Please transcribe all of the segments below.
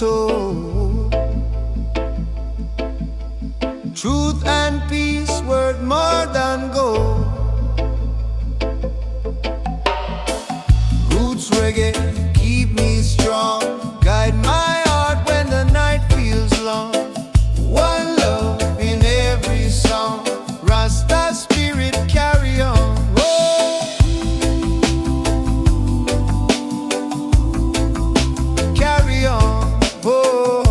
told. Truth and peace worth more than gold. Roots reggae keep me strong, guide my heart when the night feels long. One love in every song, Rasta spirit carry on. Oh, carry on. Oh,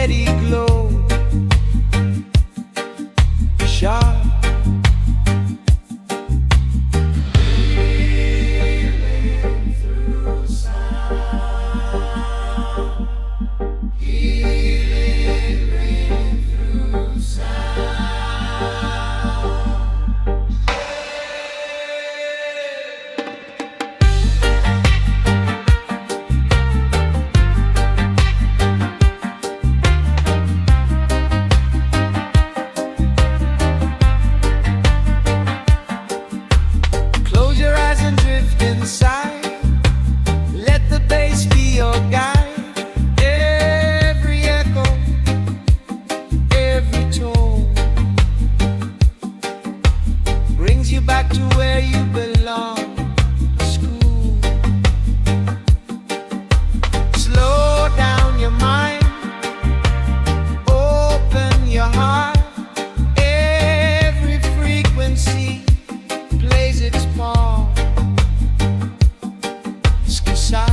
steady glow, sharp. Healing through sound, healing ring through sound. Close your eyes and drift inside. Let the bass be your guide. Every echo, every tone brings you back to where you belong. School. Slow down your mind, open your heart. Every frequency plays its part. Sky.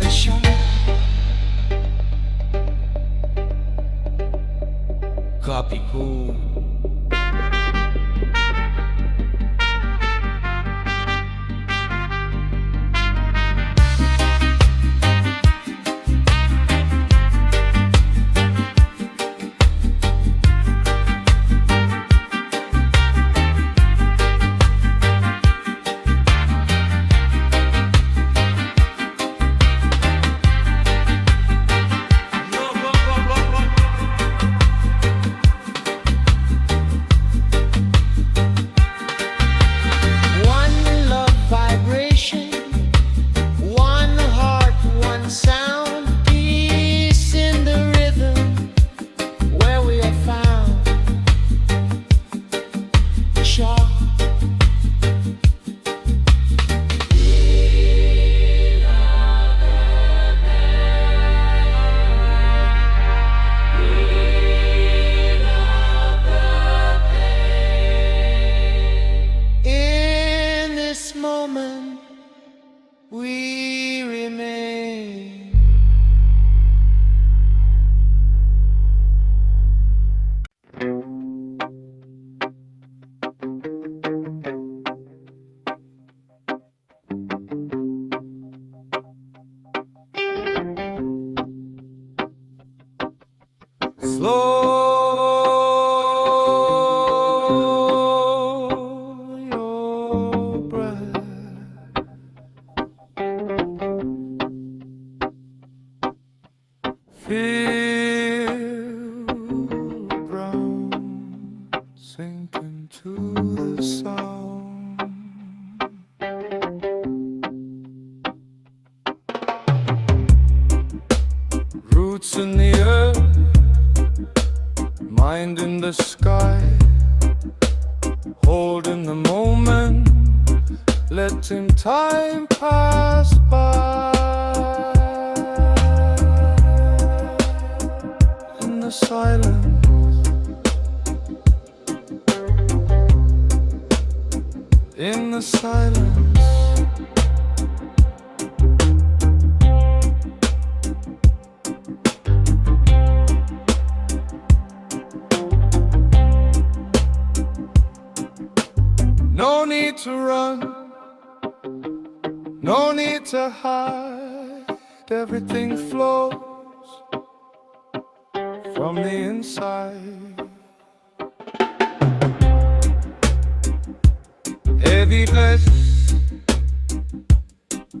And shine. Copy cool. One love vibration, one heart, one sound, peace in the rhythm where we are found. Sharp. In this moment, we remain. Slow your breath. Feel brown sink into the sound. Roots in the earth, mind in the sky, holding the moment, letting time pass by. In the silence, in the silence. No need to run, no need to hide. Everything flows from the inside. Heavy bass,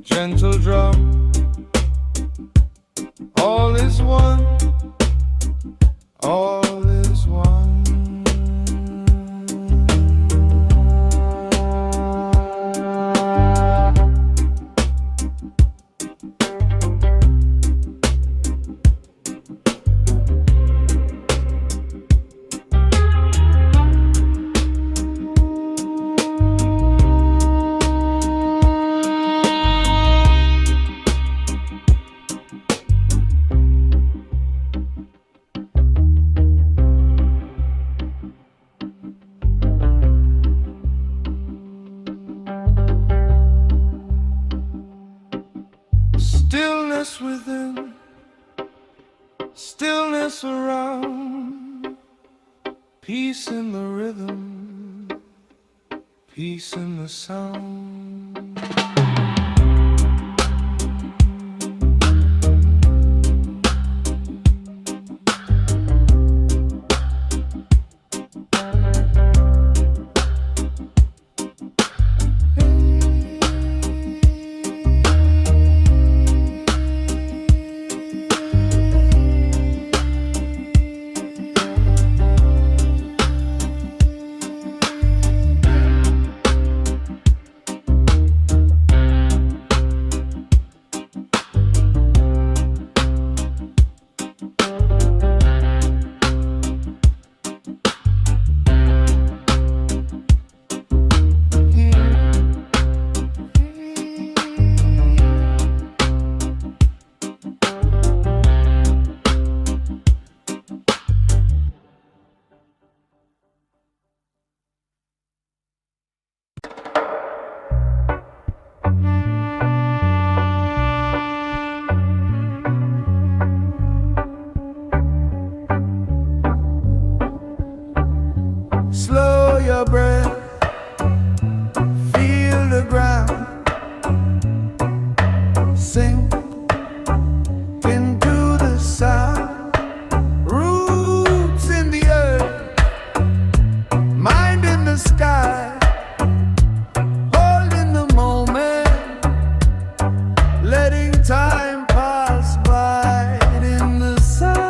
gentle drum, all is one, all is one. Stillness within, stillness around, peace in the rhythm, peace in the sound. Slow your breath, feel the ground, sink into the sound. Roots in the earth, mind in the sky, holding the moment, letting time pass by in the silence.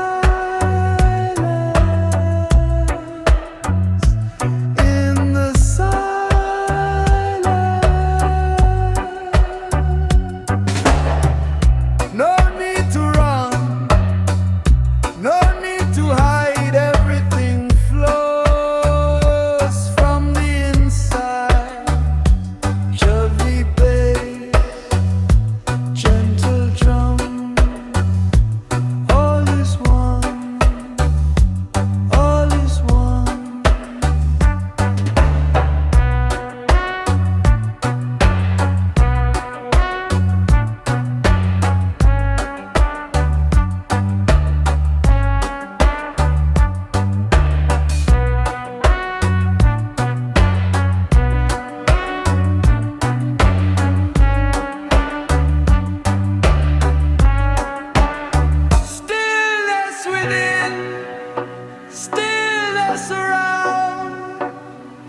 Stillness around,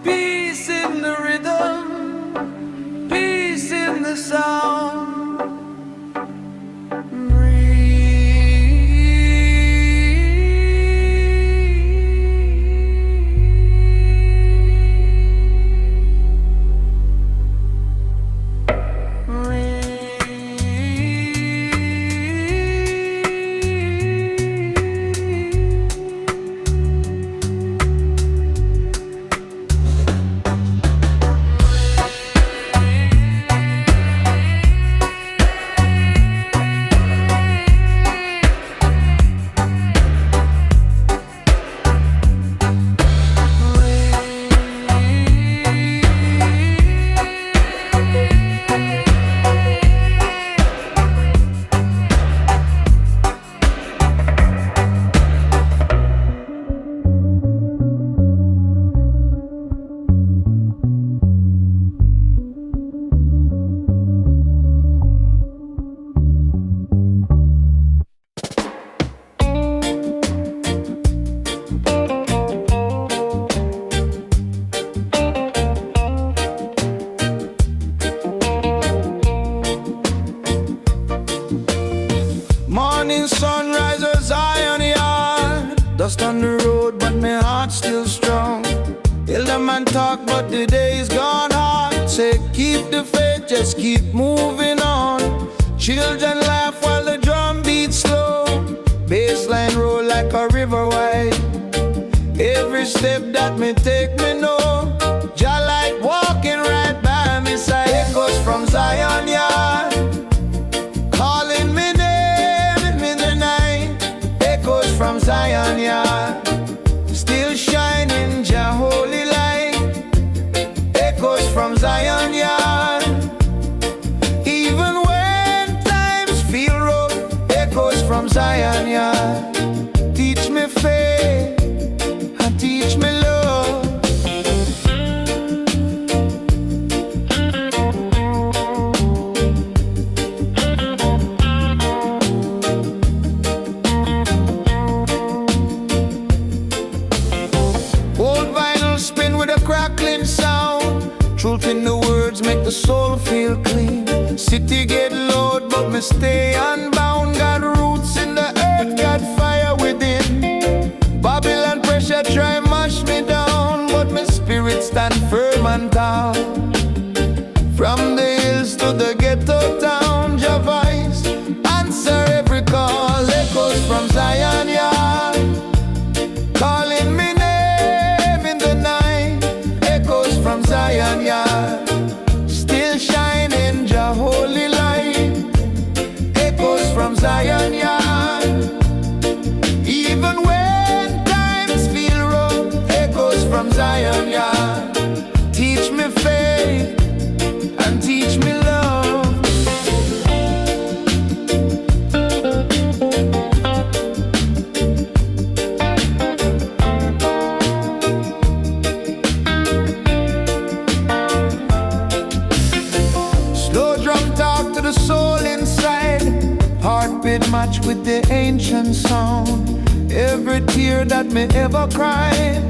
peace in the rhythm, peace in the sound. Morning sun rises high on the yard, dust on the road but my heart's still strong. Elder man talk but the day's gone hard. Say keep the faith, just keep moving on. Children laugh while the drum beats slow. Bassline roll like a river wide. Every step that me take me know Jah light walking right by me side. Echoes from Zion yard, calling me name in the night. Echoes from Zion yard, still shining Jah holy light. Echoes from Zion yard, even when times feel city get loud, but me stay unbound. Got roots in the earth, got fire within. Babylon pressure try mash me down, but my spirit stand firm and tall. From the hills to the ghetto town, Jah voice answer every call. Echoes from Zion yard, calling me name in the night. Echoes from Zion yard, still shining Jah holy light. Echoes from Zion yard, even when times feel rough. Echoes from Zion yard, teach me faith and teach me love. Slow drum talk to the soul inside, heartbeat match with the ancient sound. Every tear that me ever cried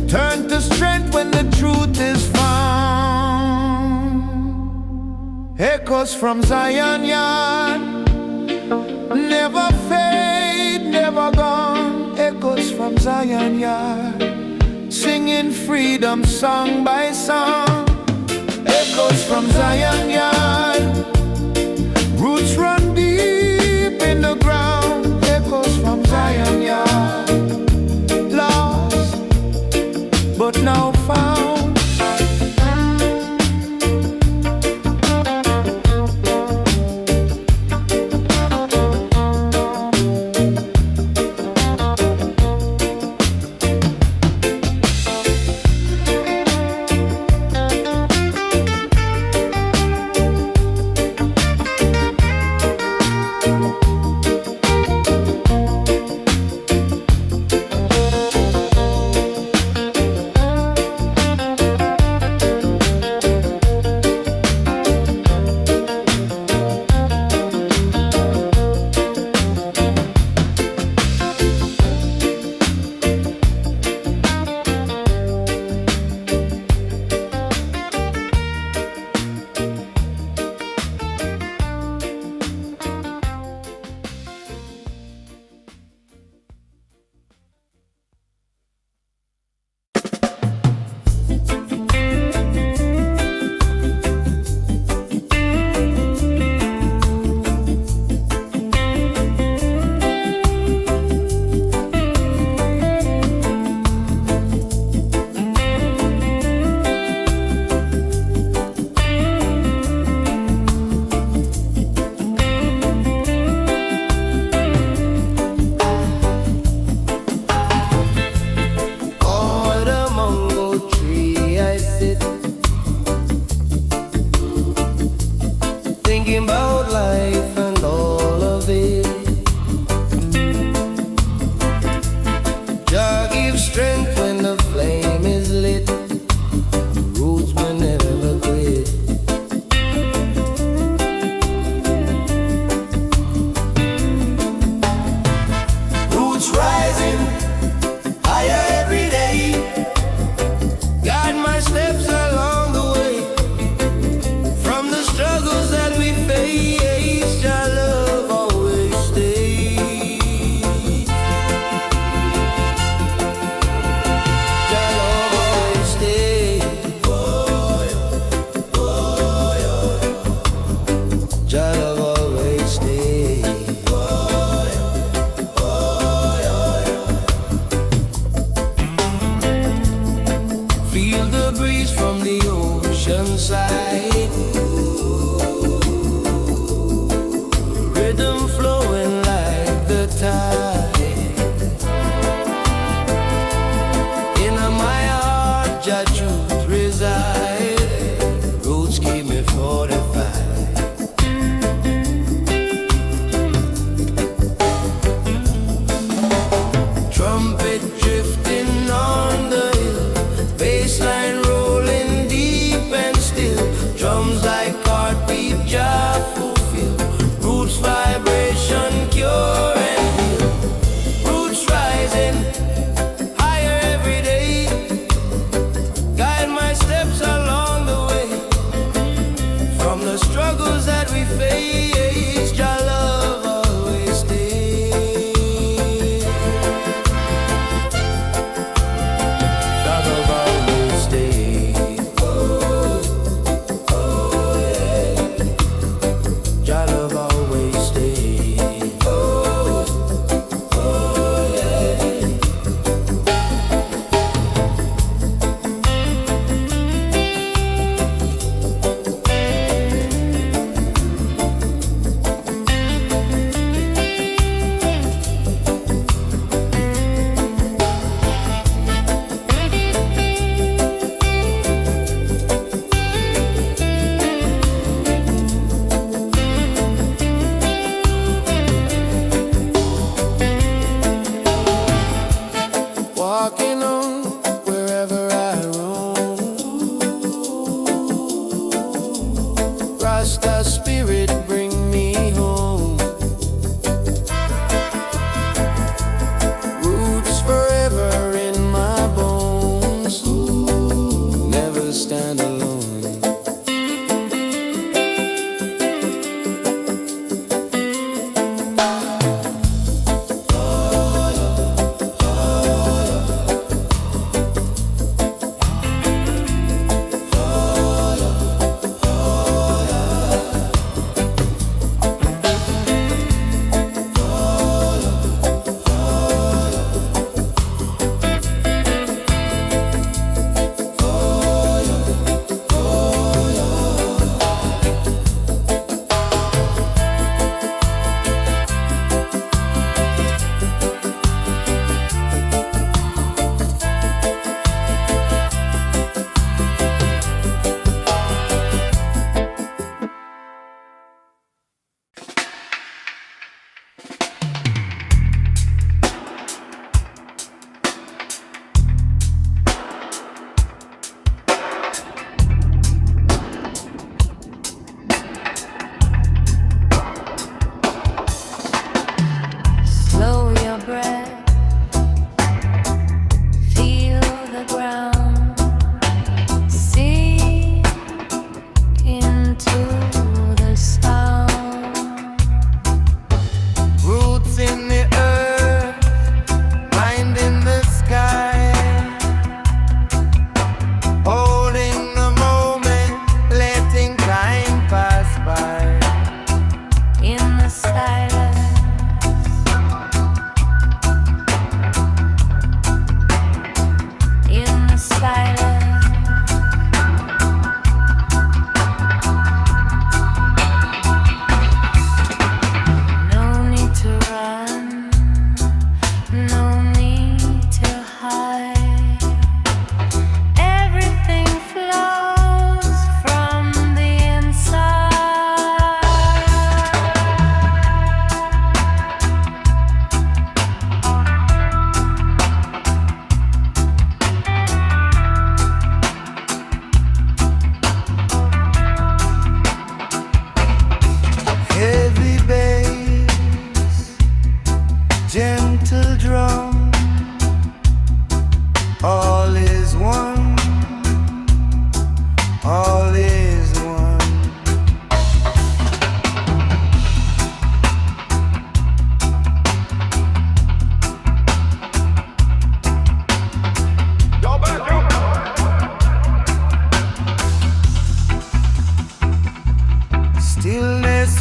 turn to strength when the truth is found. Echoes from Zion yard, never fade, never gone. Echoes from Zion yard, singing freedom song by song. Echoes from Zion yard, roots run deep in the ground. Echoes from Zion yard, lost but now found.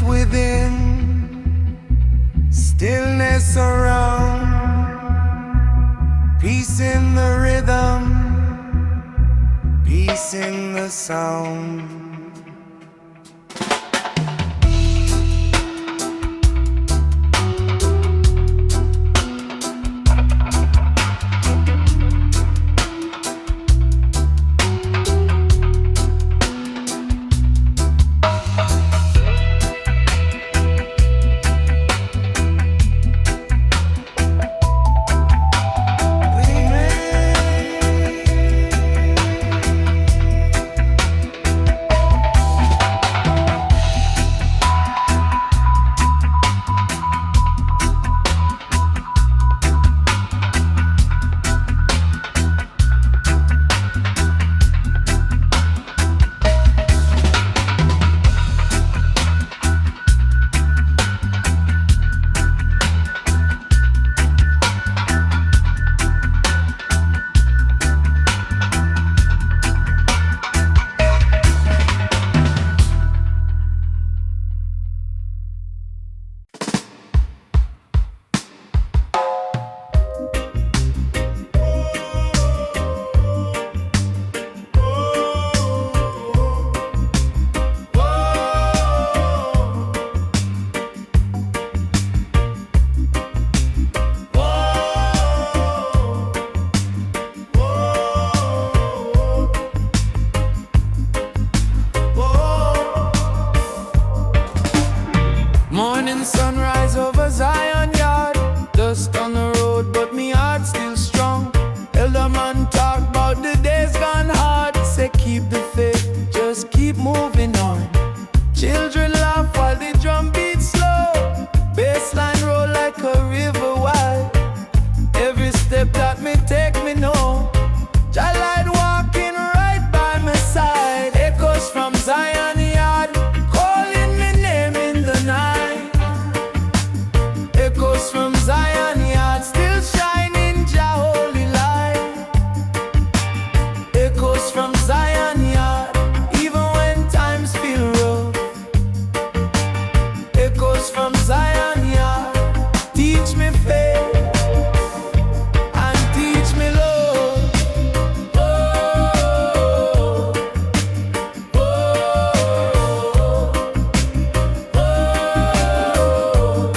within, stillness around, peace in the rhythm, peace in the sound. Morning sunrise over Zion yard, dust on the road but me heart still strong. Elder man talk about the days gone hard, say keep the faith, just keep moving on. Children laugh while the drum beats slow, bassline roll like a river wide. Every step that me take me know, Jah light walking right by my side. Echoes from Zion yard, calling me name in the night. Echoes from Zion yard, still shining Jah holy light. Echoes from Zion yard, even when times feel rough. Echoes from Zion yard, teach me faith and teach me love. Oh, oh, oh.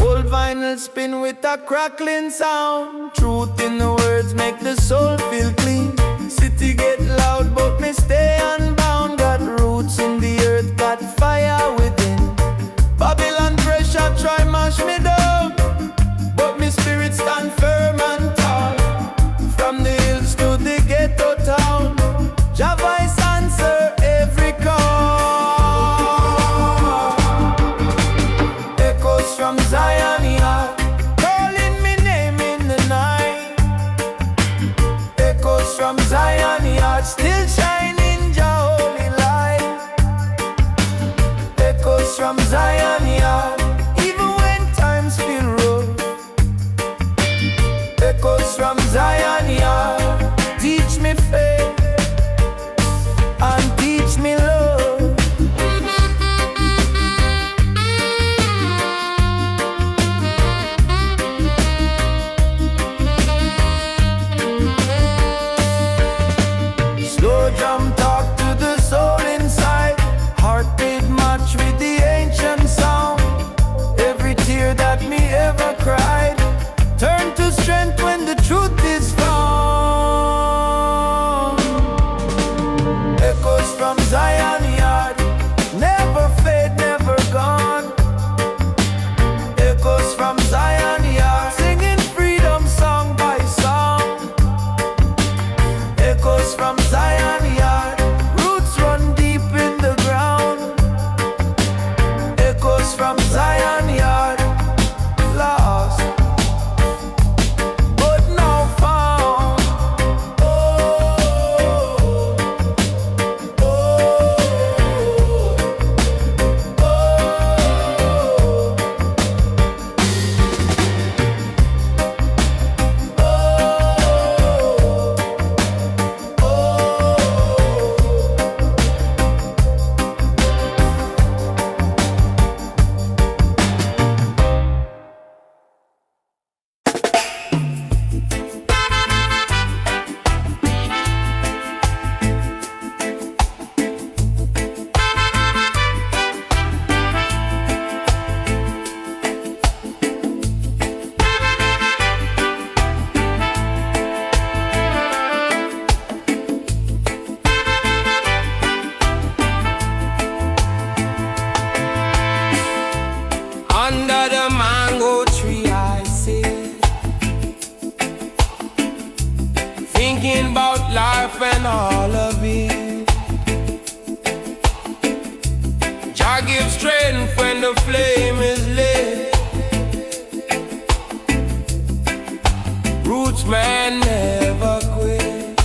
Old vinyl spin with a crackling sound. Truth in the words make the soul feel clean. City get loud but me stay unbound. Got roots in the earth, got fire within. Babylon pressure try mash me down, but me spirit stand firm and tall. From the hills to the ghetto town, Jah voice answer every call. Echoes from Zion yard, calling me name in the night. Echoes from Zion yard, still shining Jah holy light. Echoes from Zion yard, even when times feel rough. Echoes from Zion yard, teach me faith and teach me love. Slow drum talk to the soul inside, heartbeat match with the ancient sound. Every tear that me ever cried turn to strength when the truth is found. give strength when the flame is lit. Roots man never quit.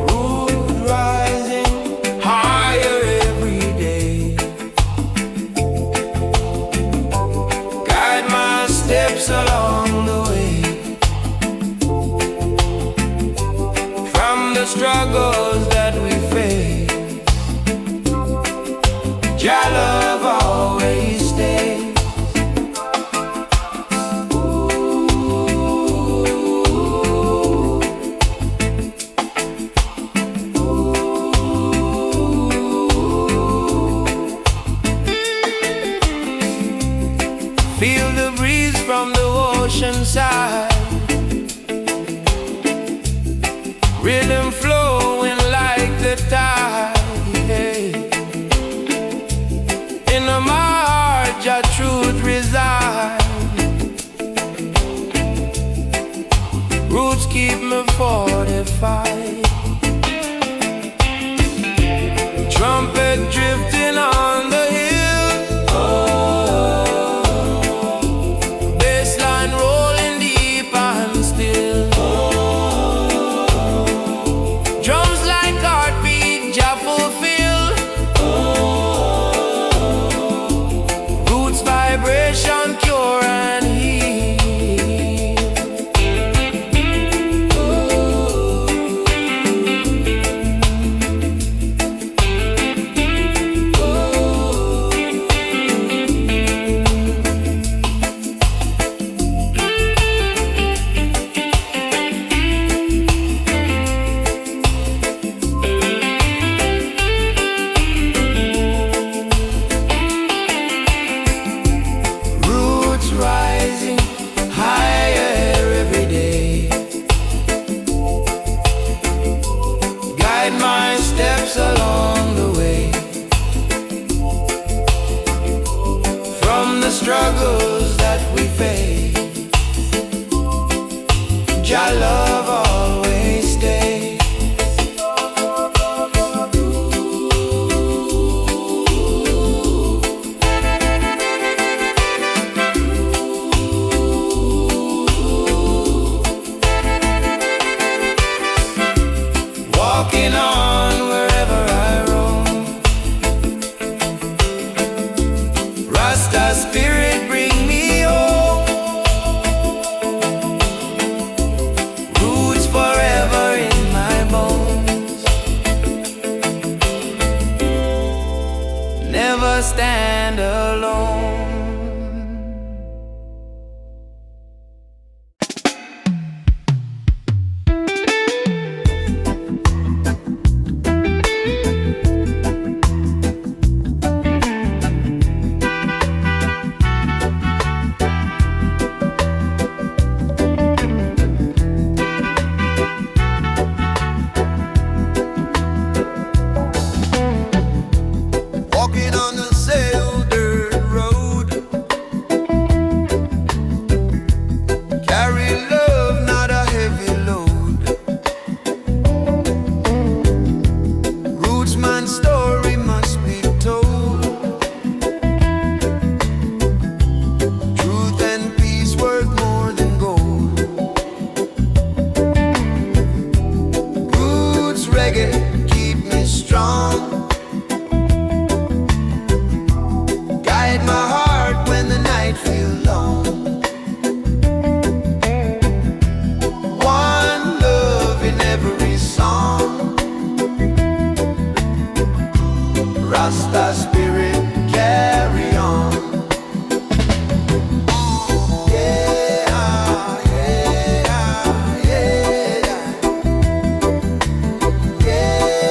Root rising higher every day. Guide my steps along the way. From the struggles that we face, Jah love always stays. Feel the breeze from the ocean side, rhythm flowing like the tide. In my heart, your truth resides. Roots keep me fortified. Trumpet drifting on the hill. Bassline rolling deep and still. Drums like heartbeat, Jah fulfill. Roots vibration cure and heal. Roots rising higher every day. Guide my steps along the way. From the struggles that we face, Jah love always stays. Walking on wherever I roam. Rasta spirit bring me home. Roots forever in my bones. Never stand alone. Walking on the sail dirt road. Carry love, not a heavy load. Roots man's story must be told. Truth and peace worth more than gold. Roots reggae keep me strong. Guide my heart when the night feels long. One love in every song. Rasta spirit carry on. Yeah, yeah, yeah, yeah. Yeah,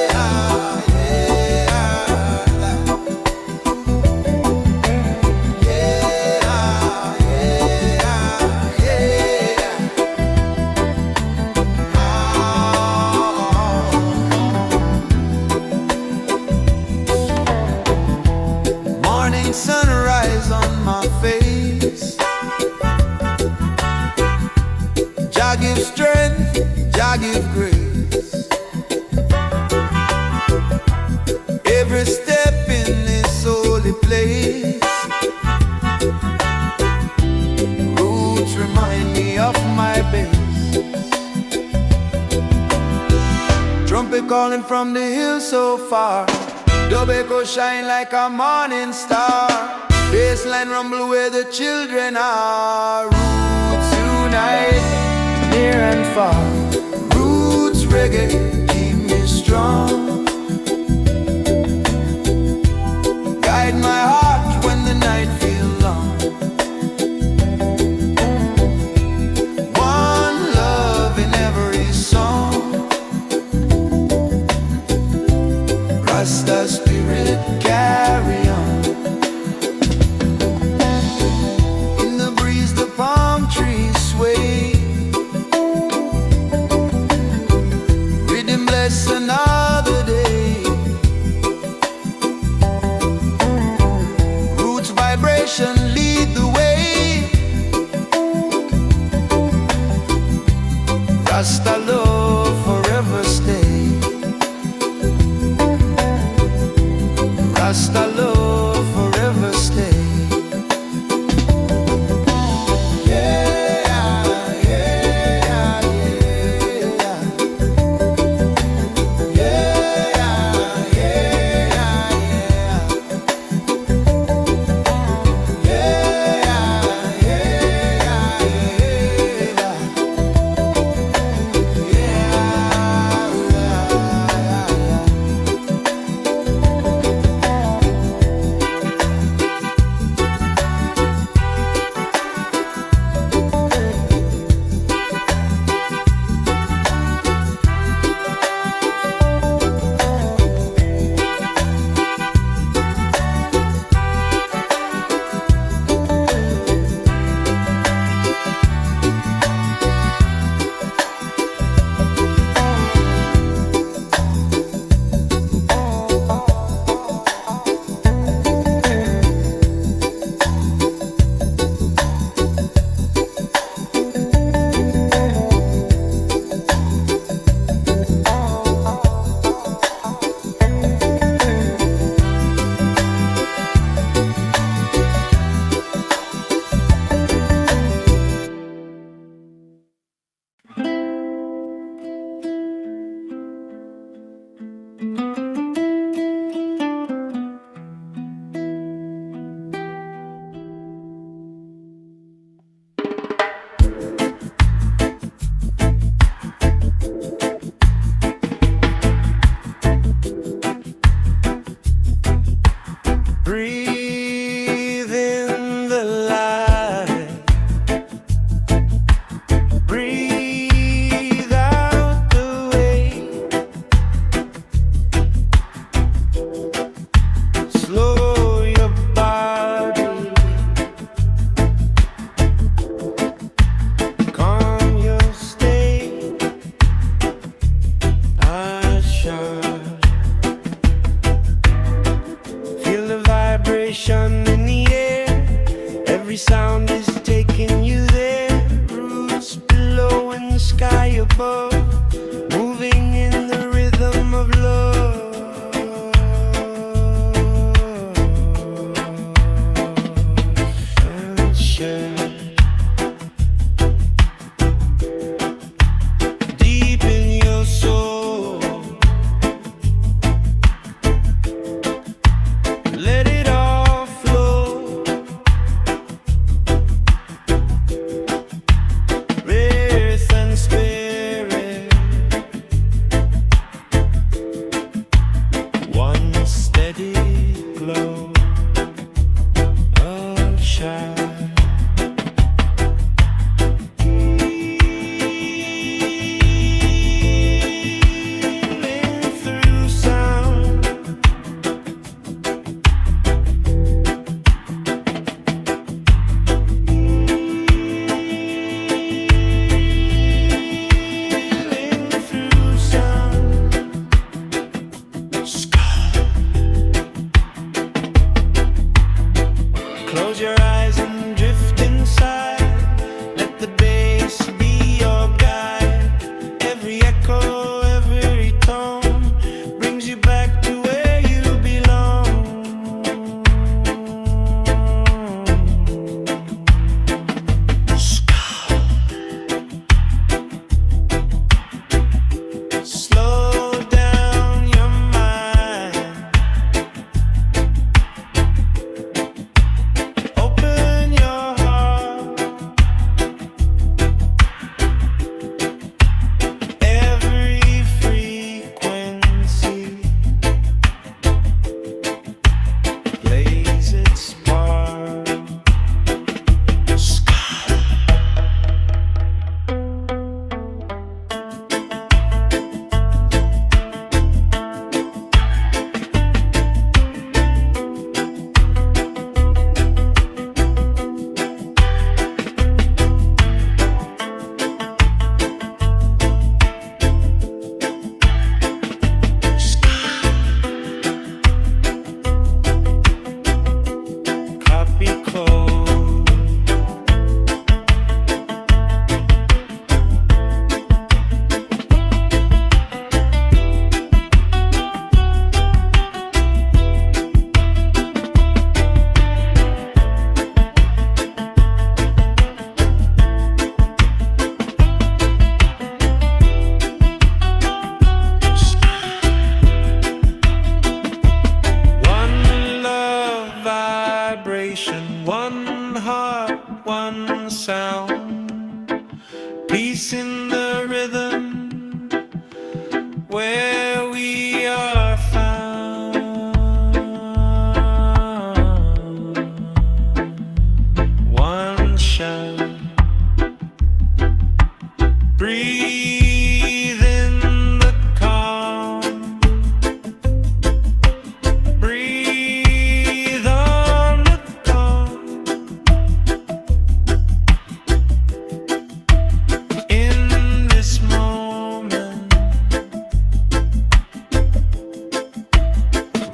Morning sunrise on my face. Jah give strength, Jah give grace. Every calling from the hills so far. Dub echo shine like a morning star. Baseline rumble where the children are. Roots unite, near and far. Roots reggae, keep me strong. Guide my heart when the night feels long. One love in every song. Rasta spirit carry on. In the breeze the palm trees sway. Riddim bless another day. Roots vibration lead the way. Rasta love forever stay. Rasta love forever stay.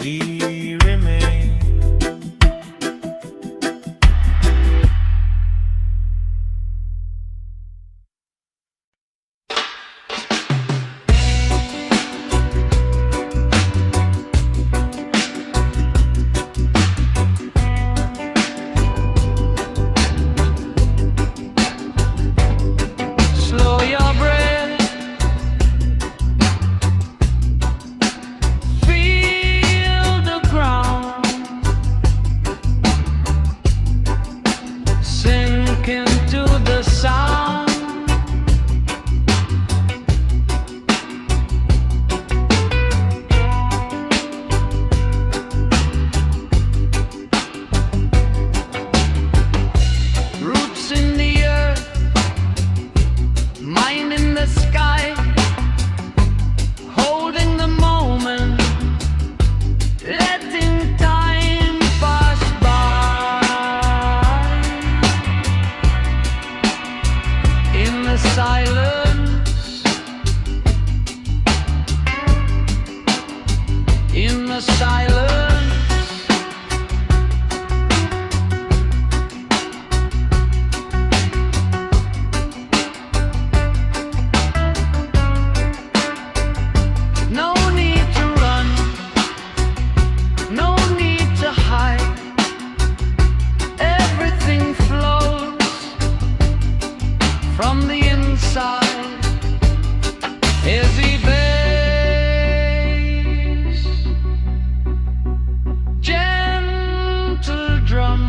we remain. Slow your breath, feel the ground, sink into the sound. Roots in the earth, mind in the sky, holding the moment, letting time pass by. In the silence, in the silence. No need to run, no need to hide. Everything flows from the inside. Heavy bass, gentle drum.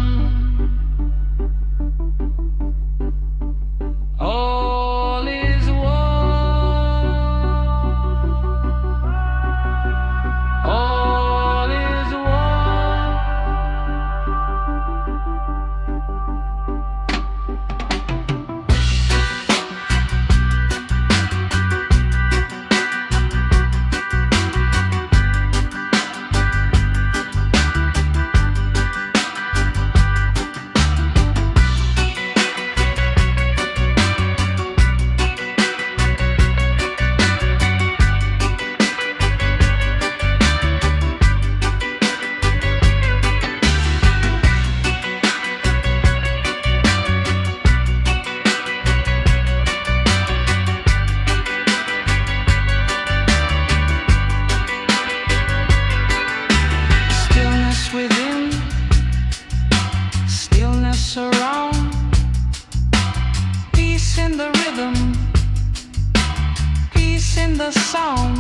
All is all is one. Stillness within, stillness around, peace in the rhythm, peace in the sound.